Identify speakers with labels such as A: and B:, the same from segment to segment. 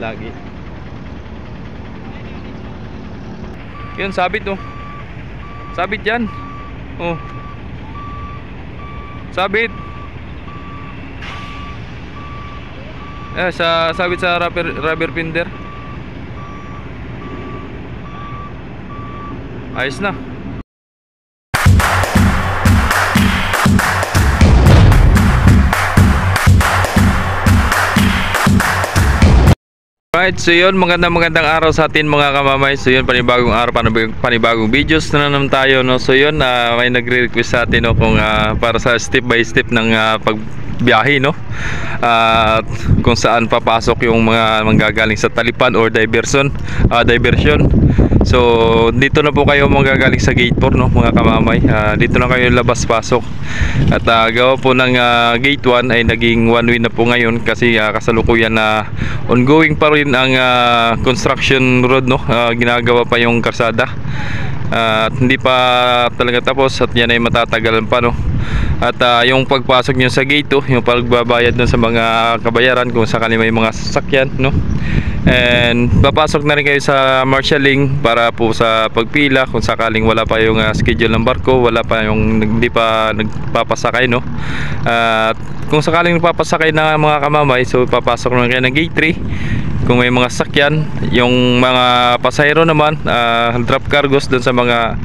A: lagi. Yun, sabit oh. Sabit yan. Oh. Sabit. Sabit sa rubber binder. Ayos na. Right, so yun, magandang araw sa atin mga kamamay. So yun, panibagong araw, panibagong videos na naman tayo, no? So yun, may nagre-request sa atin, no, kung para sa step by step ng pagbiyahe, no? Kung saan papasok yung mga manggagaling sa Talipan or diversion. So dito na po kayo manggagaling sa gate 4, no, mga kamamay. Dito na kayo labas-pasok. At gawa po ng gate 1 ay naging one way na po ngayon kasi kasalukuyan na ongoing pa rin ang construction road, no. Ginagawa pa yung karsada. At hindi pa talaga tapos at yan ay matatagalan pa, no. At yung pagpasok nyo sa gate 2, yung pagbabayad dun sa mga kabayaran kung sakali may mga sasakyan, no. And papasok na rin kayo sa marshalling para po sa pagpila kung sakaling wala pa yung schedule ng barko, wala pa yung hindi pa nagpapasakay, no. At kung sakaling nagpapasakay na mga kamamay, so papasok na kayo ng gate 3 kung may mga sakyan. Yung mga pasahero naman, drop cargos dun sa mga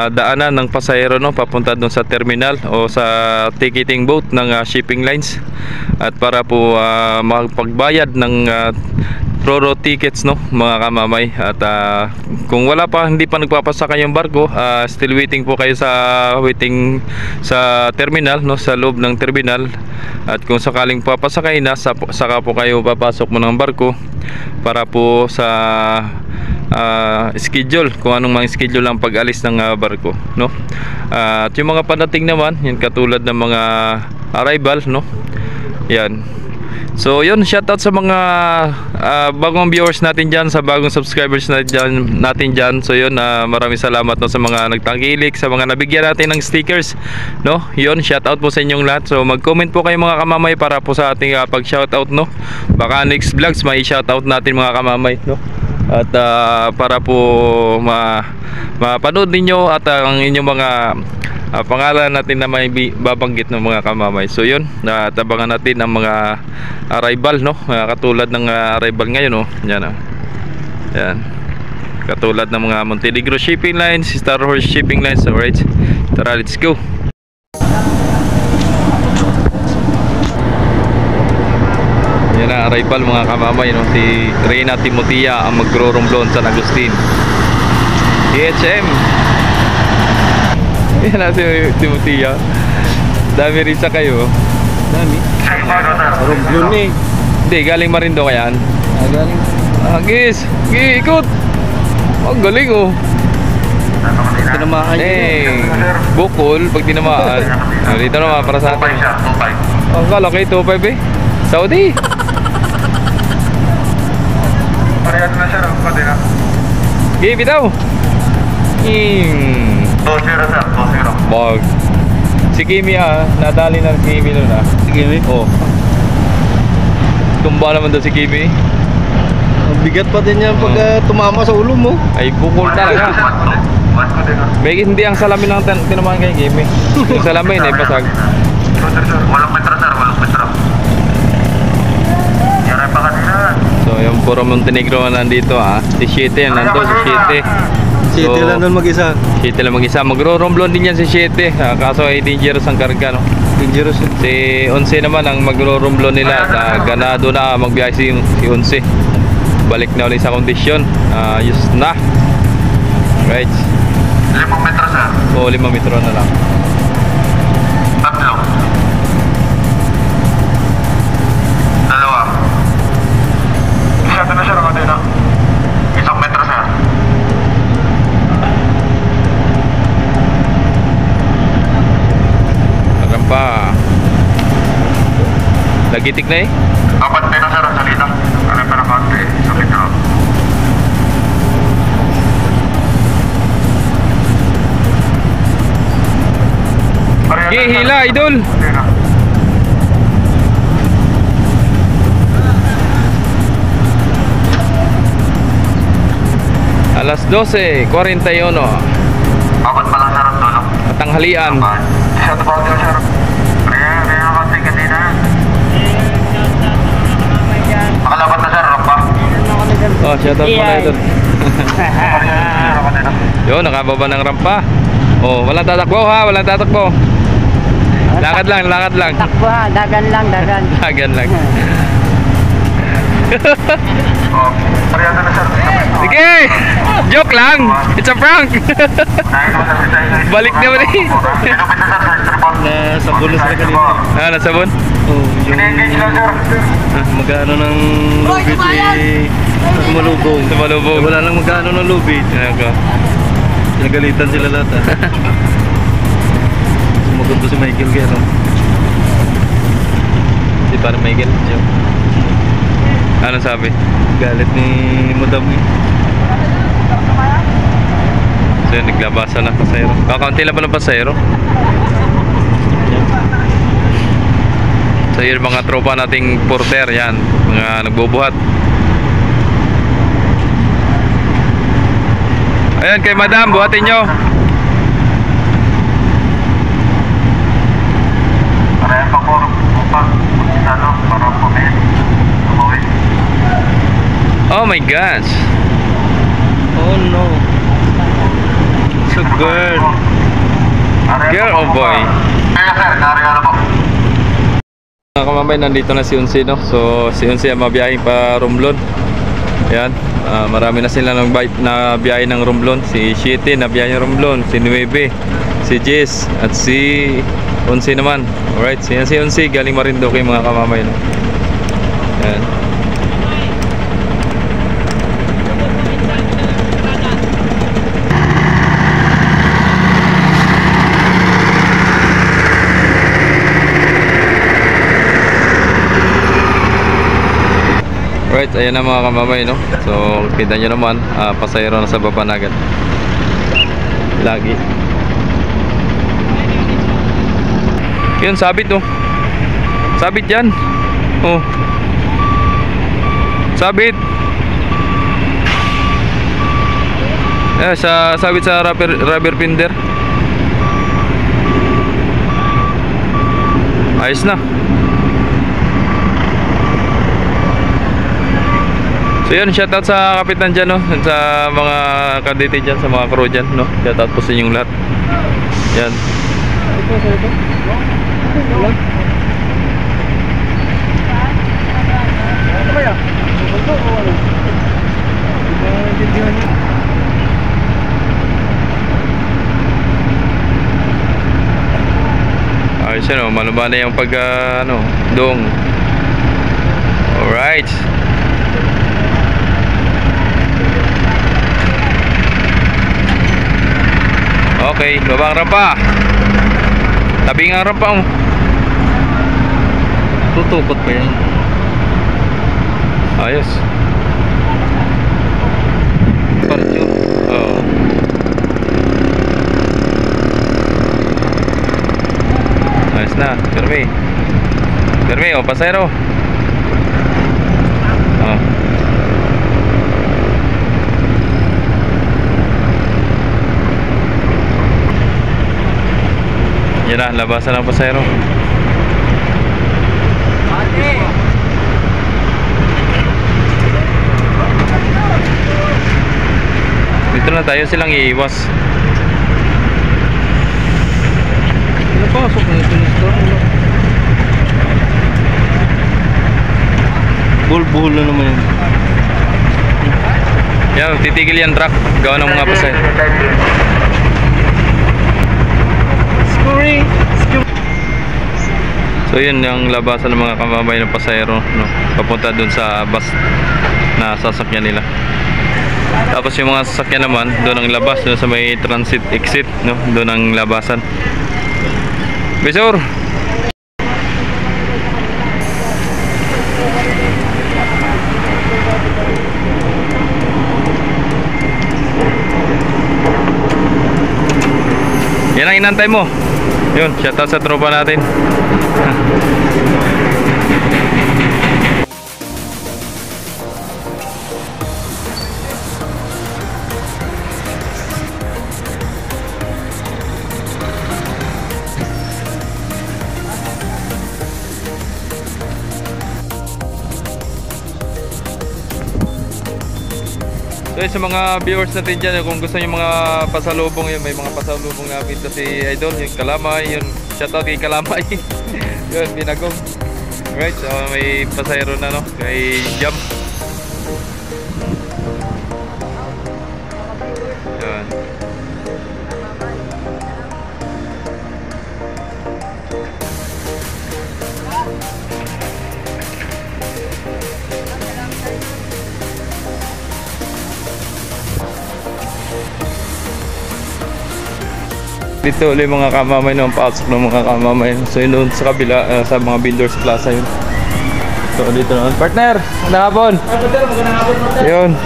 A: daanan ng pasahero, no, papunta dun sa terminal o sa ticketing boat ng shipping lines. At para po makapagbayad ng Roro tickets, no, mga kamamay. At kung wala pa, hindi pa nagpapasakay yung barko, still waiting po kayo sa terminal, no, sa loob ng terminal. At kung sakaling papasakay na, saka po kayo papasok mo ng barko para po sa schedule, kung anong mga schedule ang pag-alis ng barko, no. At yung mga padating naman, yan katulad ng mga arrival, no, yan. So yun, shoutout sa mga bagong viewers natin dyan, sa bagong subscribers natin dyan. So yun, maraming salamat, no, sa mga nagtangkilik, sa mga nabigyan natin ng stickers, no. Yun, shoutout po sa inyong lahat. So mag-comment po kayo mga kamamay para po sa ating pag-shoutout, no. Baka next vlogs may shoutout natin mga kamamay, no. At para po mapanood ninyo at ang inyong mga pangalan natin na may babanggit ng mga kamamay. So yun, tabangan natin ang mga arrival, no, katulad ng arrival ngayon, no. Yan, yan, katulad ng mga Montenegro Shipping Lines, Star Horse Shipping Lines. Alright, tara, let's go. Yan na arrival mga kamamay, no. Si Reyna Timotia ang magro-romblon sa San Agustin DHM. Yan na si Timotia. Dami rin sa kayo. Dami. Romblon eh. Hindi, galing Marindo kayaan. Galing. Agis, ikot. Ang galing oh. Tinamaan bukol pag tinamaan. Dito naman para sa atin. Ang kala kayo 2.5 eh. Saudi. Parehas na siya ng padina. Bitaw. 2-0 sir, 2-0. Bag. Si Kimi nadali na si Kimi nun Si Kimi? Oo. Tumba naman daw si Kimi.
B: Ang bigat pa din yan pag tumama sa ulo mo.
A: Ay bukol talaga. May hindi ang salamin lang tinamaan kay Kimi. Yung salamin ay basag.
C: Walang metro sir, walang metro. Yan ay pakadina.
A: So yung puro Montenegro nandito Si Siete nandito, si Siete.
B: Siete lang doon mag-isa.
A: Siete lang mag-isa. Magro-romblon din yan si Siete. Kaso ay dangerous ang karga, no.
B: Dangerous yun.
A: Si Onse naman ang magro-romblon nila. Ganado na magbiyahe si Onse. Balik na ulit sa kondisyon. Ayos na. Right.
C: 5 metro sir.
A: Oo, 5 metro na lang.
C: 3. 2. Masyado na siya naman din 1 metro sir.
A: Pa lagitik na
C: 4 na sir ang salita. Ano pa na konti sa metro.
A: Hila idol. Alas 12:41.
C: Abot pa lang sir ang dulo.
A: Tanghalian.
C: Shut up audio sir. Kaya konti kanina. Nakalabat na sir, rampa.
A: Oh, shout out muna ito. Yo, nakababa ng rampa. Oh, walang tatakbo ha, walang tatakbo. Lakad lang, lakad lang.
D: Takbo ha, dagan lang, dagan.
A: Dagan lang.
C: Oh, parehan na sir.
A: Sige! Joke lang! It's a prank! Balik naman eh.
C: Pinupit na sir sa tripod.
B: Nasa bulo sila kanina.
A: Ah, nasabon?
B: Oh, yung
C: Ini-engage lang sir.
B: magano ng lubid eh. Malubog.
A: Tumalubog.
B: Wala lang magano ng lubid.
A: Ako.
B: Nagalitan sila lahat ah. Sumugod po si Michael kaya no?
A: Si parang Michael. Ano sabi?
B: Galit ni Madam eh.
A: So yun, naglabasa na pasayro. Kakaunti lang pa ng pasayro. So yun, mga tropa nating porter yan. Mga nagbubuhat. Ayan kay Madam, buhatin nyo.
C: Parehan pa po. Upang. Ano, para pumin. Umuwi.
A: Oh my gosh.
B: Oh no. It's a girl.
A: Girl or boy?
C: Kaya sir, nariyan na po.
A: Mga kamambay, nandito na si Unsi, no? So si Unsi ang mabiyahing pa Romblon. Ayan, marami na sila na biyahe ng Romblon. Si Shiti na biyahe ng Romblon, si Nueve, si Jess at si Unsi naman. Alright, si Unsi galing Marinduque mga kamambay, no? Ayan. Right, ayan na mga kamamay, no? So, kita nyo naman, pasayro na sa baba na agad. Lagi. Yun, sabit, no? Sabit yan. Oh. Sabit. Sabit sa rubber binder. Ayos na. So yun, shoutout sa kapitan dyan, no? Sa mga kadete dyan, sa mga crew dyan, no? Shoutout po sa inyong lahat. Yan. Ayos yun, no? Maluma na yung pag, doong. Alright. Okay, babang rampa. Tabi nga rampa mo.
B: Tutukot pa yan.
A: Ayos.
B: Parcho.
A: Oo. Ayos na, Permi. Permi, o pasero. Oh. Yan na, labasan ng pasero. Dito na tayo silang iiwas.
B: Napasok na ito ng store. Bull-bull na naman yun.
A: Yan, titigil yan truck. Gawa ng mga pasero. So yun yung labasan ng mga kamabay ng pasahero, no? Papunta dun sa bus na sasakyan nila. Tapos yung mga sasakyan naman doon ang labas, doon sa may transit exit, no? Doon ang labasan. Besor. Yan ang inantay mo. Yun, shoutout sa tropa natin. So sa mga viewers natin dyan, kung gusto nyo mga pasalubong yun, may mga pasalubong na pinto si Idol, yung Kalamay, yun, shoutout kay Kalamay. Yun, Binagong. Alright, so may pasayro na, no, kay Jam. Yun. Dito ulit mga kamamay, no, pasok ng mga kamamay. So yun doon sa kabila, sa mga Builders Plaza yun. So dito naman, partner, magandang hapon. Yun,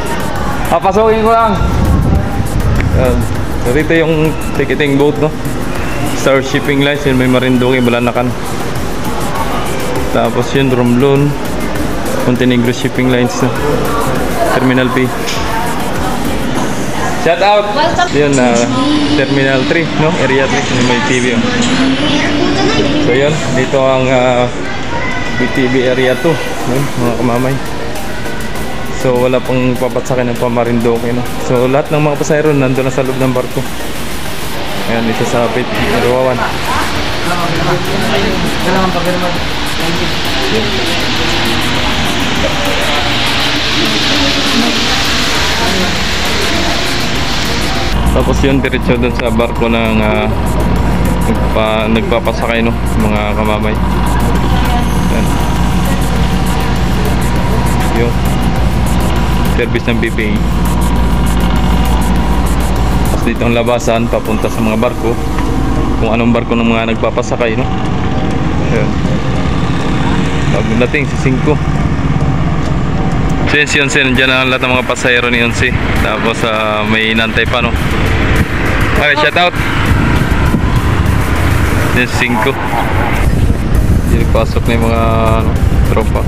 A: papasokin ko lang. Yun. So dito yung ticketing boat, no, Star Shipping Lines, yun may Marinduque, Balanacan. Tapos yun, Romblon, Montenegro Shipping Lines, no? Terminal P. Shout out! Yun, Terminal 3, no? Area 3, may TV yun. So yun, dito ang BTV Area 2, yun, mga kamamay. So wala pang papatsakin ng Marinduque, no? So lahat ng mga pasahero nandun na sa loob ng barko. Ayan, dito sa Pit, Ruwawan. Tapos yun, diretso dun sa barko ng nagpapasakay, no, mga kamamay. Yan. Yung service ng BPA. Tapos dito ang labasan papunta sa mga barko, kung anong barko ng mga nagpapasakay, no. Yan. Pagdating sa 5. So yun, nandiyan na lahat ng mga pasahero ni Yonsi. Tapos may inantay pa, no. Okay, shout out. Yun, 5. Hindi pasok na yung mga tropa.